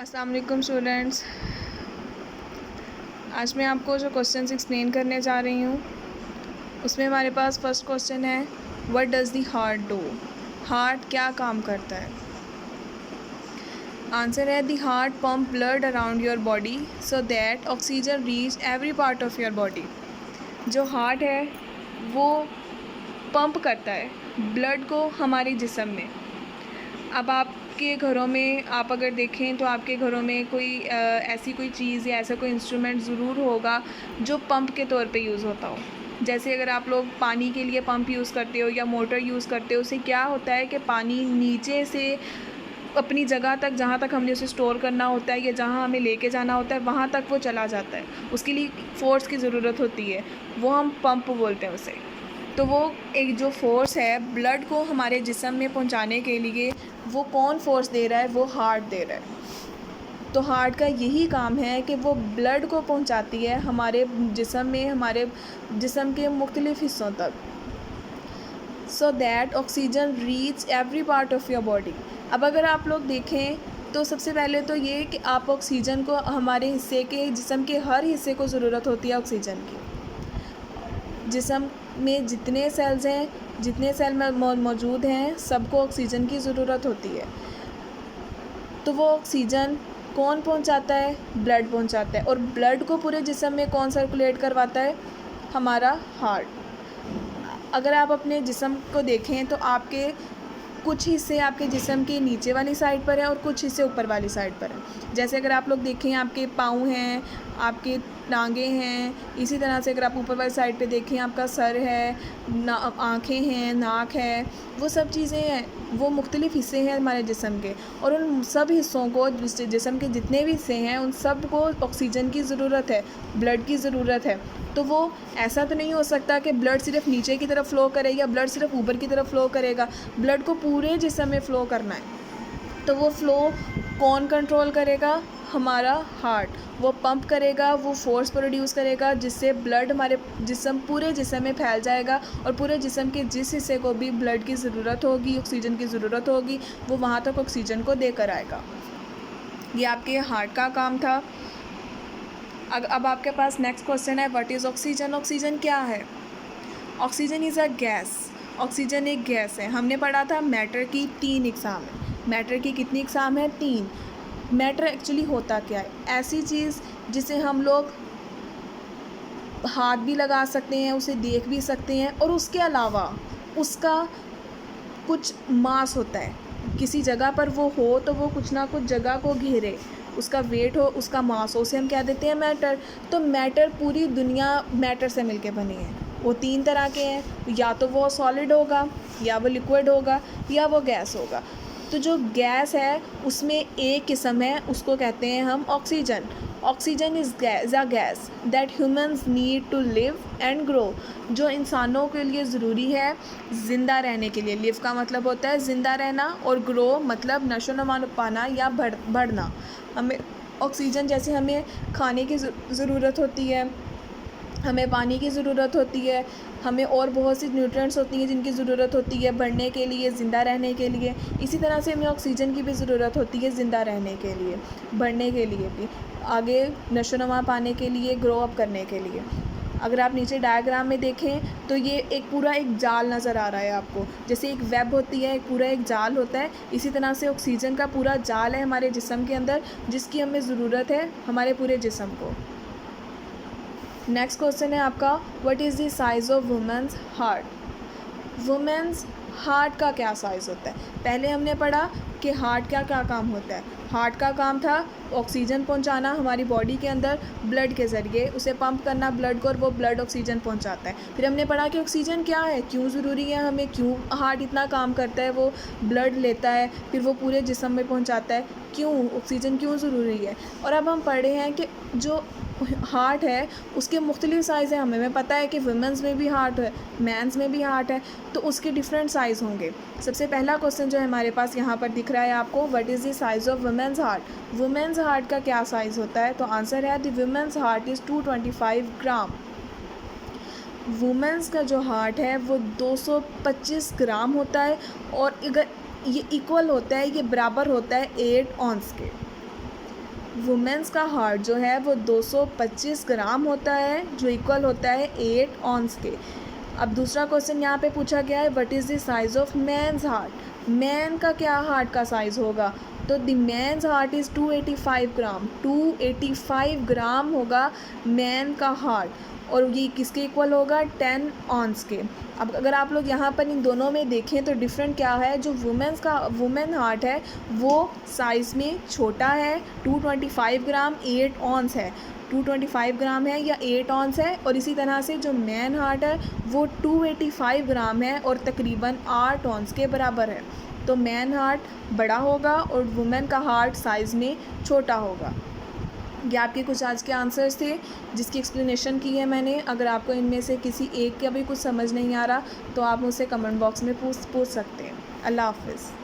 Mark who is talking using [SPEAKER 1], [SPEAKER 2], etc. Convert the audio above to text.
[SPEAKER 1] अस्सलाम वालेकुम स्टूडेंट्स। आज मैं आपको जो क्वेश्चंस एक्सप्लेन करने जा रही हूँ उसमें हमारे पास फर्स्ट क्वेश्चन है, what does the heart do. Heart क्या काम करता है। आंसर है, the heart pump blood around your body so that oxygen reach every part of your body. जो हार्ट है वो पंप करता है ब्लड को हमारे जिस्म में। अब आपके घरों में आप अगर देखें तो आपके घरों में कोई ऐसी कोई चीज़ या ऐसा कोई इंस्ट्रूमेंट ज़रूर होगा जो पंप के तौर पे यूज़ होता हो। जैसे अगर आप लोग पानी के लिए पंप यूज़ करते हो या मोटर यूज़ करते हो, उससे क्या होता है कि पानी नीचे से अपनी जगह तक, जहाँ तक हमने उसे स्टोर करना होता है या जहाँ हमें लेके जाना होता है, वहाँ तक वो चला जाता है। उसके लिए फ़ोर्स की ज़रूरत होती है, वो हम पंप बोलते हैं उसे। तो वो एक जो फ़ोर्स है ब्लड को हमारे जिस्म में पहुंचाने के लिए, वो कौन फ़ोर्स दे रहा है? वो हार्ट दे रहा है। तो हार्ट का यही काम है कि वो ब्लड को पहुंचाती है हमारे जिस्म में, हमारे जिस्म के मुख्तलिफ़ हिस्सों तक, so that oxygen reach every part of your body. अब अगर आप लोग देखें तो सबसे पहले तो ये कि आप ऑक्सीजन को, हमारे हिस्से के, जिस्म के हर हिस्से को ज़रूरत होती है ऑक्सीजन की। जिस्म में जितने सेल्स हैं, जितने सेल मौजूद हैं, सबको ऑक्सीजन की ज़रूरत होती है। तो वो ऑक्सीजन कौन पहुंचाता है? ब्लड पहुंचाता है। और ब्लड को पूरे जिस्म में कौन सर्कुलेट करवाता है? हमारा हार्ट। अगर आप अपने जिस्म को देखें तो आपके कुछ हिस्से आपके जिस्म के नीचे वाली साइड पर है और कुछ हिस्से ऊपर वाली साइड पर है। जैसे अगर आप लोग देखें, आपके पाँव हैं, आपके टांगे हैं। इसी तरह से अगर आप ऊपर वाली साइड पे देखें, आपका सर है, आँखें हैं, नाक है, वो सब चीज़ें हैं। वो मुख्तलिफ़ हिस्से हैं हमारे जिस्म के, और उन सब हिस्सों को, जिस्म के जितने भी हिस्से हैं, उन सब को ऑक्सीजन की ज़रूरत है, ब्लड की ज़रूरत है। तो वो ऐसा तो नहीं हो सकता कि ब्लड सिर्फ नीचे की तरफ फ़्लो करे या ब्लड सिर्फ ऊपर की तरफ फ़्लो करेगा। ब्लड को पूरे जिस्म में फ़्लो करना है। तो वो फ़्लो कौन कंट्रोल करेगा? हमारा हार्ट। वो पंप करेगा, वो फोर्स प्रोड्यूस करेगा, जिससे ब्लड हमारे जिस्म, पूरे जिस्म में फैल जाएगा, और पूरे जिस्म के जिस हिस्से को भी ब्लड की ज़रूरत होगी, ऑक्सीजन की ज़रूरत होगी, वो वहाँ तक ऑक्सीजन को देकर आएगा। ये आपके हार्ट का काम था। अब आपके पास नेक्स्ट क्वेश्चन है, व्हाट इज़ ऑक्सीजन। ऑक्सीजन क्या है? Oxygen is a gas. Oxygen एक गैस है। हमने पढ़ा था मैटर की 3 इकसाम है। मैटर की कितनी इकसाम है? 3। मैटर एक्चुअली होता क्या है? ऐसी चीज़ जिसे हम लोग हाथ भी लगा सकते हैं, उसे देख भी सकते हैं, और उसके अलावा उसका कुछ मास होता है। किसी जगह पर वो हो तो वो कुछ ना कुछ जगह को घेरे, उसका वेट हो, उसका मास हो, उसे हम क्या देते हैं? मैटर। तो मैटर, पूरी दुनिया मैटर से मिलके बनी है। वो 3 तरह के हैं, या तो वो सॉलिड होगा, या वो लिक्विड होगा, या वो गैस होगा। तो जो गैस है उसमें एक किस्म है, उसको कहते हैं हम oxygen. Oxygen is a gas that humans need to live and grow. जो इंसानों के लिए ज़रूरी है ज़िंदा रहने के लिए। लिव का मतलब होता है ज़िंदा रहना, और ग्रो मतलब नशोनुमा पाना या बढ़ना। हमें ऑक्सीजन, जैसे हमें खाने की ज़रूरत होती है, हमें पानी की ज़रूरत होती है, हमें और बहुत सी न्यूट्रिएंट्स होती हैं जिनकी ज़रूरत होती है बढ़ने के लिए, ज़िंदा रहने के लिए। इसी तरह से हमें ऑक्सीजन की भी ज़रूरत होती है ज़िंदा रहने के लिए, बढ़ने के लिए भी, आगे नशोनुमा पाने के लिए, ग्रो अप करने के लिए। अगर आप नीचे डायग्राम में देखें तो ये एक पूरा एक जाल नज़र आ रहा है आपको। जैसे एक वेब होती है, एक पूरा एक जाल होता है, इसी तरह से ऑक्सीजन का पूरा जाल है हमारे जिस्म के अंदर, जिसकी हमें ज़रूरत है हमारे पूरे जिस्म को। नेक्स्ट क्वेश्चन है आपका, what is the size of women's heart. Women's heart का क्या साइज़ होता है? पहले हमने पढ़ा कि हार्ट का क्या काम होता है। हार्ट का काम था ऑक्सीजन पहुंचाना हमारी बॉडी के अंदर ब्लड के ज़रिए, उसे पंप करना ब्लड को, और वो ब्लड ऑक्सीजन पहुंचाता है। फिर हमने पढ़ा कि ऑक्सीजन क्या है, क्यों ज़रूरी है हमें, क्यों हार्ट इतना काम करता है, वो ब्लड लेता है, फिर वो पूरे जिस्म में पहुंचाता है, क्यों ऑक्सीजन क्यों ज़रूरी है। और अब हम पढ़े हैं कि जो हार्ट है उसके मुख्तलिफ़ साइज़ हैं। हमें पता है कि वुमेंस में भी हार्ट है, मैंस में भी हार्ट है, तो उसके डिफरेंट साइज़ होंगे। सबसे पहला क्वेश्चन जो है हमारे पास यहाँ पर दिख रहा है आपको, what is the size of women's heart. Women's heart का क्या साइज़ होता है? तो आंसर है, the women's heart is 225 gram. Women's का जो हार्ट है वो 225 ग्राम होता है, और अगर ये इक्वल होता है, ये बराबर होता है 8 ऑन्स के। वुमेंस का हार्ट जो है वो 225 ग्राम होता है, जो इक्वल होता है 8 ऑन्स के। अब दूसरा क्वेश्चन यहाँ पे पूछा गया है, what is the size of man's heart. Man का क्या हार्ट का साइज़ होगा, तो the man's heart is 285 gram. 285 gram होगा मैन का हार्ट, और ये किसके इक्वल होगा, 10 ऑन्स के। अब अगर आप लोग यहाँ पर इन दोनों में देखें तो डिफरेंट क्या है, जो वुमेन हार्ट है वो साइज़ में छोटा है, 225 ग्राम 8 ऑन्स है, 225 ग्राम है या 8 ऑन्स है। और इसी तरह से जो मैन हार्ट है वो 285 ग्राम है और तकरीबन 8 ऑन्स के बराबर है। तो मैन हार्ट बड़ा होगा और वुमेन का हार्ट साइज़ में छोटा होगा। ये आपके कुछ आज के आंसर्स थे जिसकी एक्सप्लेनेशन की है मैंने। अगर आपको इनमें से किसी एक का भी कुछ समझ नहीं आ रहा तो आप मुझसे कमेंट बॉक्स में पूछ सकते हैं। अल्लाह हाफ़िज़।